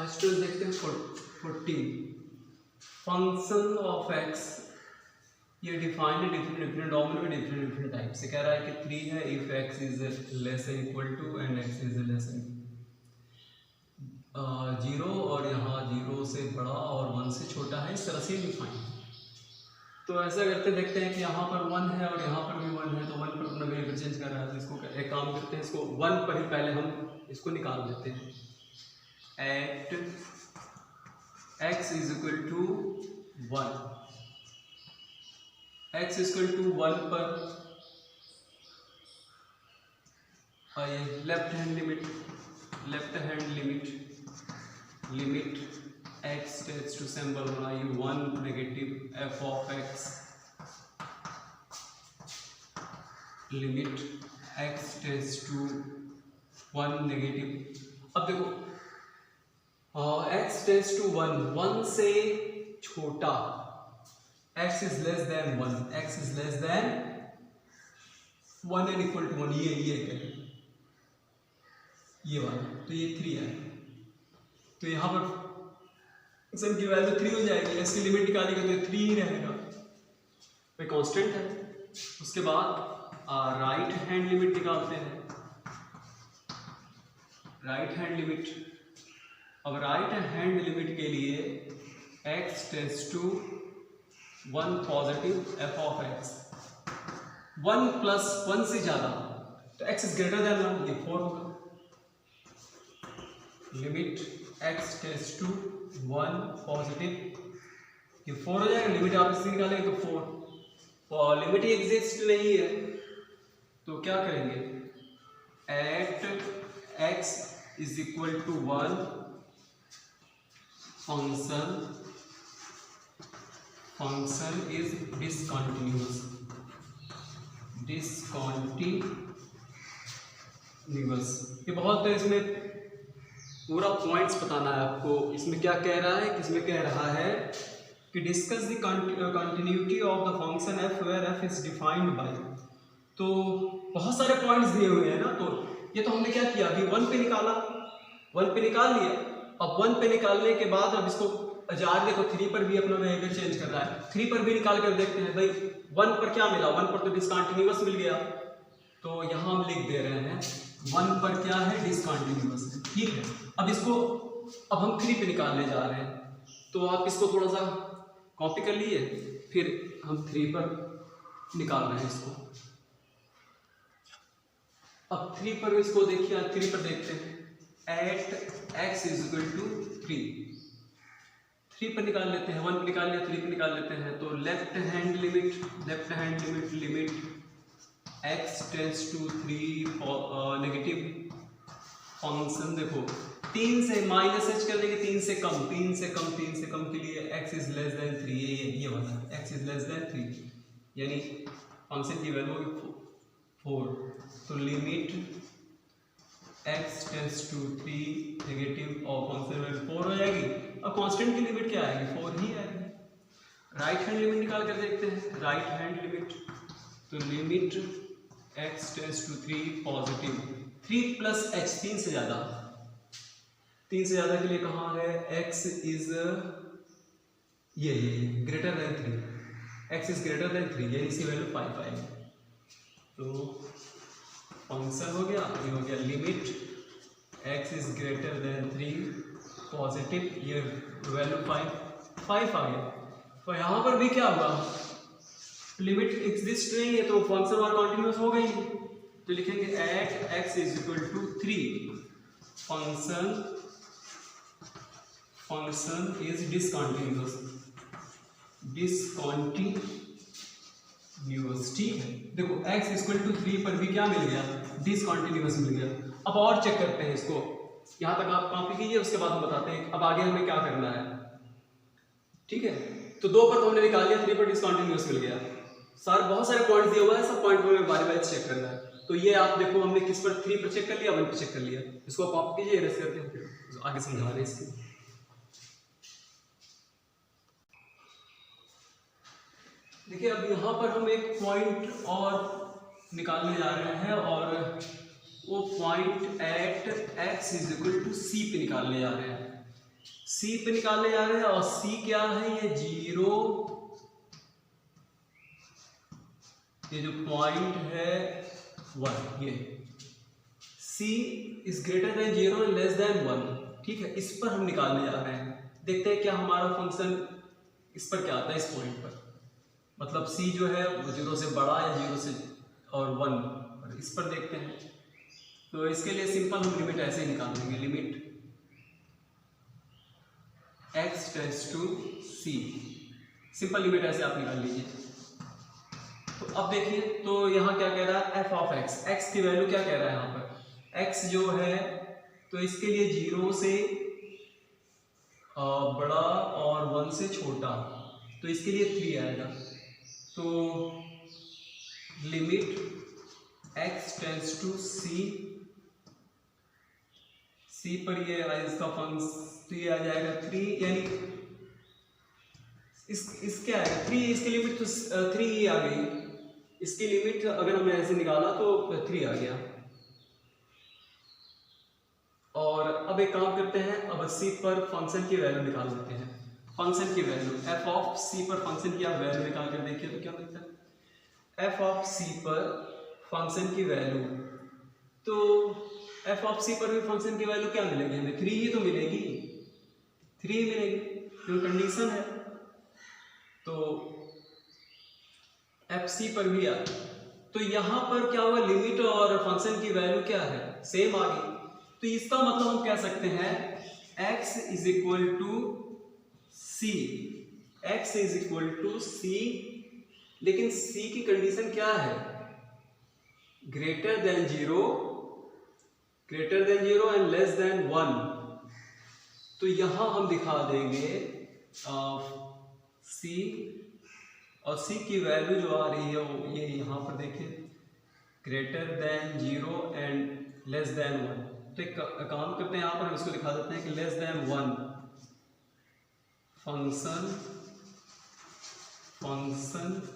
First देखते हैं 14 function of X. ये डिफाइन है डिफरेंट डोमेन में डिफरेंट टाइप से। कह रहा है कि 3 है if X is less than equal to and X is less than 0 और यहाँ 0 से बड़ा और 1 से छोटा है, इस तरह से डिफाइन। तो ऐसा करते देखते हैं कि यहाँ पर 1 है और यहाँ पर भी 1 है, तो 1 पर अपना वेरिएबल चेंज कर रहा है। तो इसको एक काम करते हैं, इसको 1 पर ही पहले हम इसको निकाल देते हैं। At x is equal to 1, x is equal to 1 पर आइए left hand limit x tends to symbol बनाइए 1 negative f of x, limit x tends to 1 negative. अब देखो x टेंड्स टू 1 से छोटा, x is less than 1, x is less than 1 and equal to 1, ये वाला, तो ये 3 है। तो यहाँ पर x की वैल्यू 3 हो जाएगी, इसकी लिमिट निकालेंगे तो ये 3 ही रहेगा, ये कांस्टेंट है। उसके बाद राइट हैंड लिमिट निकालते हैं, राइट हैंड लिमिट। अब राइट हैंड लिमिट के लिए x tends to 1 positive f of x, 1 plus 1 से ज्यादा, तो x इज ग्रेटर देन 1, ये 4 होगा। Limit x tends to 1 positive, ये 4 हो जाएगा। लिमिट आप इससे निकालेंगे तो 4, और लिमिट ही एग्जिस्ट नहीं है, तो क्या करेंगे, at x is equal to 1 function is discontinuous, ये बहुत है। इसमें पूरा पॉइंट्स बताना है आपको। इसमें क्या कह रहा है, किसमें कह रहा है कि discuss the continuity of the function f where f is defined by. तो बहुत सारे पॉइंट्स दिए हुए हैं ना, तो ये तो हमने क्या किया, अभी 1 पे निकाला, 1 पे निकाल लिया। अब 1 पे निकालने के बाद अब इसको आगे देखो 3 पर भी अपना बिहेवियर चेंज कर रहा है, 3 पर भी निकाल कर देखते हैं भाई 1 पर क्या मिला, 1 पर तो डिसकंटिन्यूअस मिल गया, तो यहाँ हम लिख दे रहे हैं 1 पर क्या है, डिसकंटिन्यूअस है, ठीक है। अब इसको अब हम 3 पे निकालने जा रहे हैं, तो आप इसको थोड़ा सा कॉपी कर लिए, फिर हम 3 पर निकाल रहे हैं इसको। अब 3 पर इसको देखिए, 3 पर देखते हैं, at x is equal to 3 पर निकाल लेते हैं, 1 पर निकाल लिया, 3 पर निकाल लेते हैं। तो left hand limit limit x tends to 3 negative function, देखो 3 से माइनस h कर देंगे, 3 से कम के लिए x इज लेस देन 3, ये वाला x इज लेस देन 3, यानी फंक्शन की वैल्यू होगी 4। तो limit x tends to 3 negative और फंक्शन वैल्यू 4 हो जाएगी। अब कांस्टेंट की लिमिट क्या आएगी, 4 ही आएगी। राइट हैंड लिमिट निकाल कर देखते हैं, राइट हैंड लिमिट, तो limit x tends to 3 positive, 3 plus h, 3 से ज्यादा के लिए कहाँ है, x इज ये greater than 3, x is greater than 3, यानी इसकी वैल्यू 5 आएगी। तो फंक्शन हो गया, ये हो गया limit x is greater than 3 positive, ये वैल्यू 5 आ गया। तो यहाँ पर भी क्या हुआ, लिमिट एग्जिस्ट नहीं है, तो फंक्शन और कंटिन्यूअस हो गई। तो लिखेंगे at x is equal to 3 function is discontinuous, ठीक है। देखो x इक्वल टू 3 पर भी क्या मिल गया, डिसकंटिन्यूअस मिल गया। अब और चेक करते हैं इसको, यहाँ तक आप कॉपी कीजिए, उसके बाद हम बताते हैं अब आगे हमें क्या करना है, ठीक है। तो 2 पर तो हमने निकाल लिया, 3 पर डिसकंटिन्यूअस मिल गया। बहुत सारे पॉइंट दिए हुए हैं, सब पॉइंट में बारी बारी चेक करना है। तो ये आप देखो, हमने किस पर 3 पर चेक कर लिया, 1 पर चेक कर लिया, इसको कॉपी कीजिए, रेस करके फिर आगे समझा रहे हैं इसकी। देखिए अब यहाँ पर हम एक पॉइंट और निकालने जा रहे हैं, और वो point at x is equal to C पे निकालने जा रहे हैं। सी पे निकालने जा रहे हैं और सी क्या है, ये 0, ये जो पॉइंट है 1, ये C is greater than 0 and less than 1, ठीक है। इस पर हम निकालने जा रहे हैं। देखते हैं क्या हमारा फंक्शन इस पर क्या आता है, इस पॉइंट पर। मतलब सी जो है वो 0 से बड़ा या 0 से और 1, इस पर देखते हैं। तो इसके लिए सिंपल हम लिमिट ऐसे ही निकाल देंगे, limit x tends to c, simple limit ऐसे आप निकाल लीजिए। तो अब देखिए, तो यहाँ क्या कह रहा है, f ऑफ x, x की वैल्यू क्या कह रहा है यहाँ पर, x जो है तो इसके लिए 0 से बड़ा और 1 से छोटा, तो इसके लिए 3 आएगा। तो limit x tends to c, c पर ये इसका फंक्शन आ जाएगा 3, यानी इसके आएगा 3, इसकी लिमिट तो 3 ही आ गई। इसकी लिमिट अगर हमने ऐसे निकाला तो 3 आ गया। और अब एक काम करते हैं, अब c पर फंक्शन की वैल्यू निकाल लेते हैं। फंक्शन की वैल्यू f ऑफ c पर फंक्शन की आप वैल्यू निकाल कर देखिए तो क्या मिलता है, f ऑफ c पर फंक्शन की वैल्यू, तो f ऑफ c पर भी फंक्शन की वैल्यू क्या मिलेगी हमें, 3 ही तो मिलेगी, 3 ही मिलेगी, क्योंकि कंडीशन है। तो एफ सी पर भी आ, तो यहाँ पर क्या हुआ, लिमिट और फंक्शन की वैल्यू क्या है, सेम आ गई। तो इसका मतलब हम कह सकते हैं x is equal to C, x is equal to C, लेकिन c की कंडीशन क्या है, greater than 0 and less than 1। तो यहां हम दिखा देंगे c, और c की वैल्यू जो आ रही है वो ये यहां पर देखिए, greater than 0 and less than 1। तो एक काम करते हैं, यहां पर हम इसको दिखा देते हैं कि less than 1 function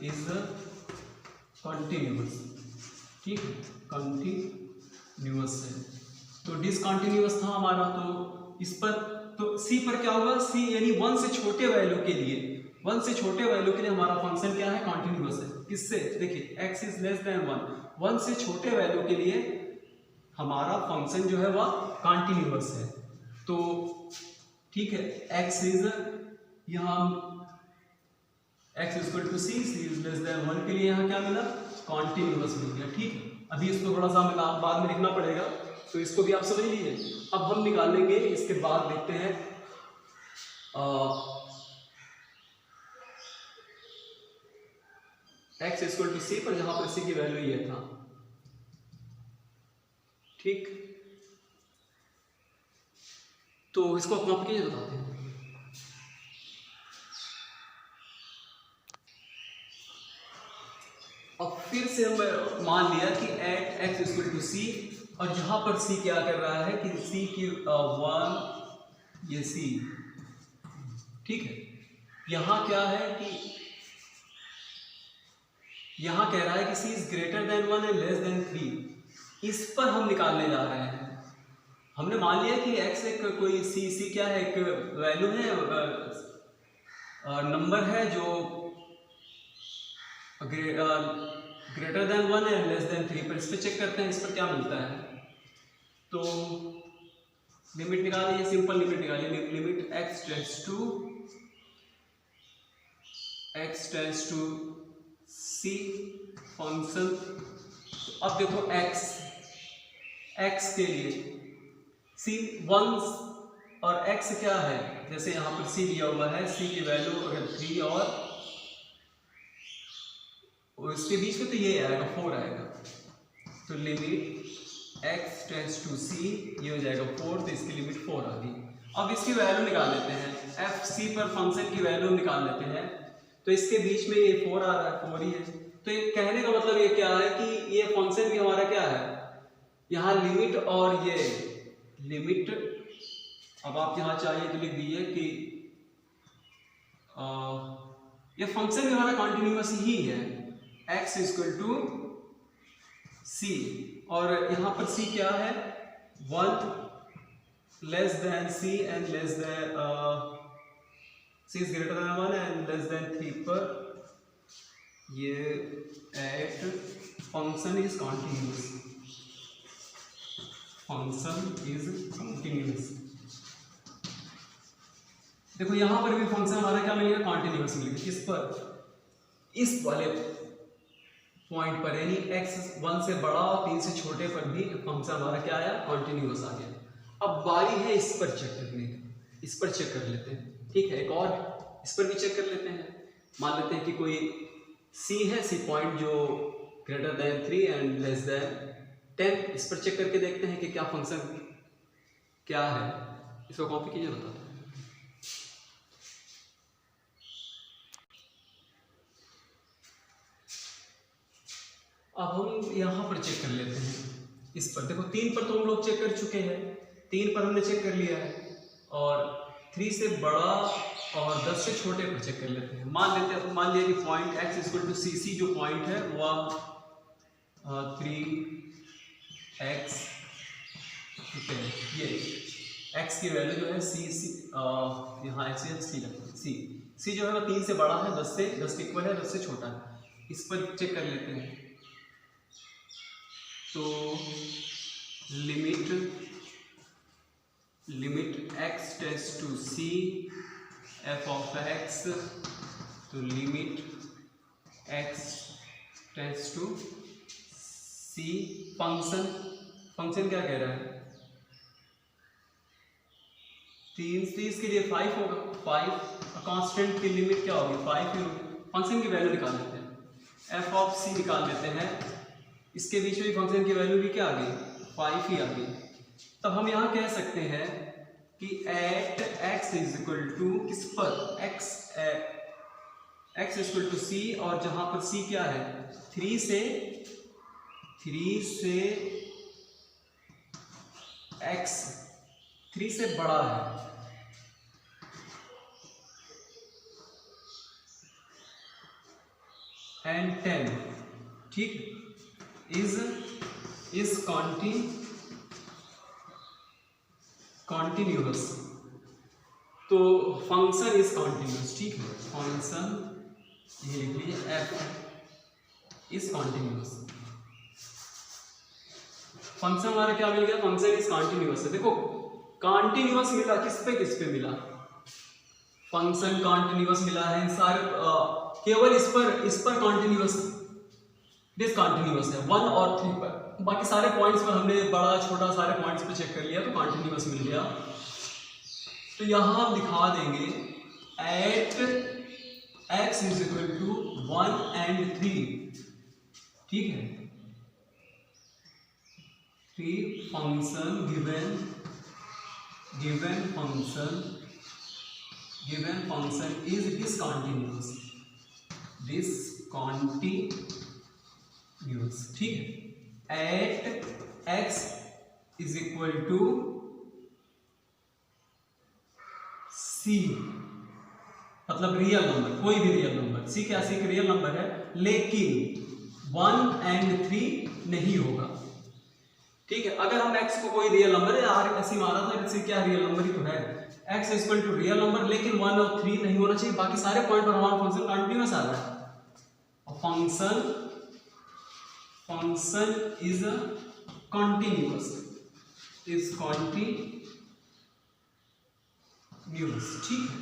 is continuous, ठीक है, कंटिन्यूअस है। तो डिसकंटिन्यूअस था हमारा, तो इस पर, तो c पर क्या होगा, c यानी 1 से छोटे वैल्यू के लिए, 1 से छोटे वैल्यू के लिए हमारा फंक्शन क्या है, कंटिन्यूअस है। किससे, देखिए x इज लेस देन 1 से छोटे वैल्यू के लिए हमारा फंक्शन जो है वह कंटिन्यूअस है। तो ठीक है, x इज, यहाँ x equal to c is less than 1 के लिए यहाँ क्या मिला, कंटिन्यूअस मिल गया, ठीक है। अभी इसको थोड़ा सा हमें बाद में लिखना पड़ेगा, तो इसको भी आप समझ लीजिए। अब हम निकालेंगे, इसके बाद देखते हैं x इक्वल टू c पर, जहां पर c की वैल्यू ये था, ठीक। तो इसको अपना आप कीजिए, बताते हैं। अब फिर से हम मान लिया कि at x equal to c, और जहां पर c क्या कर रहा है कि c की 1, ये c, ठीक है। यहां क्या है कि यहां कह रहा है कि c is greater than 1 and less than 3। इस पर हम निकालने जा रहे हैं। हमने मान लिया कि x एक कोई c क्या है, एक वैल्यू है, नंबर है जो greater than 1 and less than 3 पर। इस पर चेक करते हैं इस पर क्या मिलता है। तो लिमिट निकालिए, सिंपल लिमिट निकालिए, limit x tends to c function. अब देखो x के लिए c 1 और x क्या है, जैसे यहाँ पर c दिया हुआ है, c की वैल्यू अगर 3 और इसके बीच में तो ये आएगा 4 आएगा। तो limit x tends to c, ये हो जाएगा 4, तो इसकी लिमिट 4 आ गई। अब इसकी वैल्यू निकाल लेते हैं, f c पर फंक्शन की वैल्यू निकाल लेते हैं। तो इसके बीच में ये 4 आ रहा है, 4 ही है। तो ये कहने का मतलब ये क्या है कि ये फंक्शन भी हमारा क्या है, यहाँ लिमिट और ये लिमिट, अब आप यहाँ चाहिए तो लिख दीजिए कि ये फंक्शन भी हमारा कंटिन्यूअस ही है, x इक्वल टू c, और यहाँ पर c क्या है 1 less than c and less than c is greater than 1 and less than 3 पर ये at function is continuous, function is continuous. देखो यहां पर भी फंक्शन हमारा क्या मिलेगा, कॉन्टिन्यूस मिलेगा। किस पर, इस वाले पॉइंट पर, यानी x 1 से बड़ा और 3 से छोटे पर भी फंक्शन हमारा क्या आया, कॉन्टिन्यूस आ गया। अब बारी है इस पर चेक करने की, इस पर चेक कर लेते हैं। ठीक है, एक और इस पर भी चेक कर लेते हैं। मान लेते हैं कि कोई c है, c पॉइंट जो greater than 3 and less then 10, इस पर चेक करके देखते हैं कि क्या फंक्शन क्या है। इसको कॉपी कीजिए, बताता हूं। अब हम यहाँ पर चेक कर लेते हैं इस पर। देखो 3 पर तो हम लोग चेक कर चुके हैं, 3 पर हमने चेक कर लिया है, और 3 से बड़ा और 10 से छोटे पर चेक कर लेते हैं। मान लिया कि पॉइंट x इक्वल टू सी, सी जो पॉइंट है वह 3x, ठीक है, ये x की वैल्यू जो है सी यहाँ x सी लगता है, सी जो है वह 3 से बड़ा है, 10 इक्वल है, 10 से छोटा है। इस पर चेक कर लेते हैं। तो limit x tends to c f of x, तो limit x tends to c, function क्या कह रहा है, 30 के लिए 5 होगा, 5 कांस्टेंट की लिमिट क्या होगी, 5 ही होगी। फंक्शन की वैल्यू निकाल लेते हैं, f ऑफ c निकाल लेते हैं। इसके बीच में फंक्शन की वैल्यू भी क्या आ गई, 5 ही आ गई। तब हम यहाँ कह सकते हैं कि at x is equal to किस पर, x is equal to c, और जहां पर c क्या है, 3 से x 3 से बड़ा है, एंड 10, ठीक, इज कॉन्टिन्यूअस। तो फंक्शन इज कॉन्टिन्यूअस, ठीक है, फंक्शन ये लिख लीजिए f इज कॉन्टिन्यूअस। फंक्शन हमारा क्या मिल गया, फंक्शन इज कॉन्टिन्यूअस है। देखो कॉन्टिन्यूअस मिला, किस पे मिला, फंक्शन कॉन्टिन्यूअस मिला है। इन सारे केवल इस पर कॉन्टिन्यूअस डिसकॉन्टिन्यूअस है 1 और 3 पर। बाकी सारे पॉइंट्स पर हमने बड़ा छोटा सारे पॉइंट्स पे चेक कर लिया, तो कॉन्टिन्यूअस मिल गया। तो यहां हम दिखा देंगे at x is equal to 1 and 3, ठीक है, 3 function given function is discontinuous, ठीक है। At x is equal to c, मतलब रियल नंबर, कोई भी रियल नंबर, c क्या, c रियल नंबर है, लेकिन 1 एंड 3 नहीं होगा, ठीक है। अगर हम x को कोई रियल नंबर है, ऐसी माना था, इससे क्या रियल नंबर ही तो है, x is equal to real number, लेकिन 1 और 3 नहीं होना चाहिए। बाकी सारे पॉइंट पर हमारा फंक्शन कंटिन्यूअस आ रहा है, और फंक्शन इज कॉन्टिन्यूअस, ठीक है।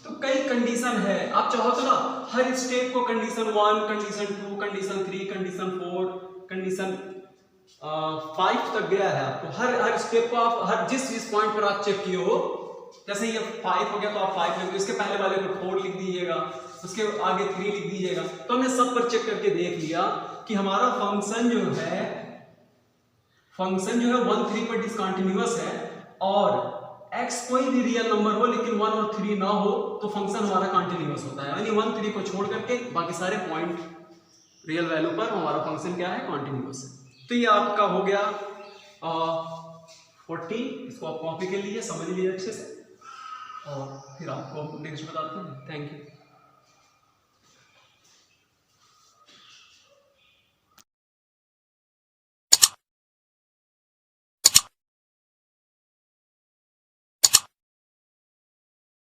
तो कई कंडीशन है, आप चाहो तो ना हर स्टेप को condition 1, condition 2, condition 3, condition 4, condition 5 तक गया है। आपको हर स्टेप को आप हर जिस पॉइंट पर आप चेक किए हो, जैसे ये 5 हो गया तो आप 5 लिख दीजिए, इसके पहले वाले पर 4 लिख दीजिएगा, उसके आगे 3 लिख दीजिएगा। तो हमने सब पर चेक करके देख लिया कि हमारा फंक्शन जो है 1, 3 पर डिसकंटिन्यूअस है, और x कोई भी रियल नंबर हो लेकिन 1 और 3 ना हो तो फंक्शन हमारा कंटिन्यूअस होता है। यानी 1, 3 को छोड़ करके बाकी सारे पॉइंट रियल वैल्यू पर हमारा फंक्शन क्या है, कंटिन्यूअस है। तो ये आपका हो गया 40, इसको आप कॉपी कर लीजिए, समझ लीजिए अच्छे से, और फिर आपको नेक्स्ट बताते हैं। Thank you.